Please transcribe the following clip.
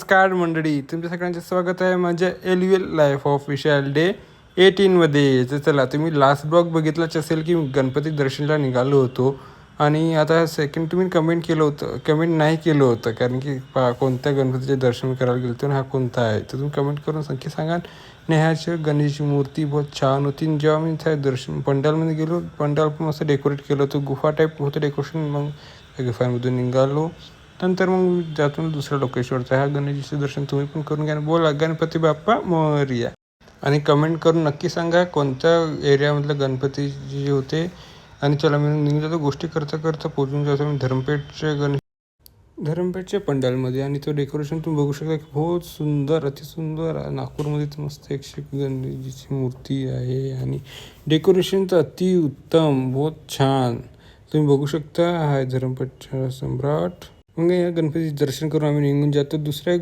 नमस्कार मंडळी, तुमच्या सगळ्यांचे स्वागत आहे माझ्या एल्युअल लाईफ ऑफिशियल डे 18मध्ये. तर चला, तुम्ही लास्ट ब्लॉग बघितलाच असेल की गणपती दर्शनाला निघालो होतो. आणि आता सेकंड तुम्ही कमेंट नाही केलं होतं, कारण की कोणत्या गणपतीचे दर्शन करायला गेलो होतो आणि हा कोणता आहे. तर तुम्ही कमेंट करून नक्की सांगा. नेहाची गणेशची मूर्ती बहुत छान होती. जेव्हा मी त्या पंडालमध्ये गेलो, पंडाल पण मस्त डेकोरेट केलं होतं, गुफा टाईप होतं डेकोरेशन. मग त्या गुफांमधून निघालो. नंतर मग जातून दुसऱ्या लोकेशनवरचं ह्या गणेशाचं दर्शन तुम्ही पण करून घ्या. बोला गणपती बाप्पा मोरया. आणि कमेंट करून नक्की सांगा कोणत्या एरियामधलं गणपती जे होते. आणि चला, मी निघून जातो. गोष्टी करता करता पोचून जातो मी धरमपेठच्या पंडालमध्ये. आणि तो डेकोरेशन तुम्ही बघू शकता, बहुत सुंदर, अतिसुंदर. नागपूरमध्ये तर मस्त एक गणेशजीची मूर्ती आहे आणि डेकोरेशन तर अतिउत्तम, बहुत छान. तुम्ही बघू शकता. हा धरमपेठचा सम्राट. मग या गणपतीचे दर्शन करून आम्ही निघून जातो दुसऱ्या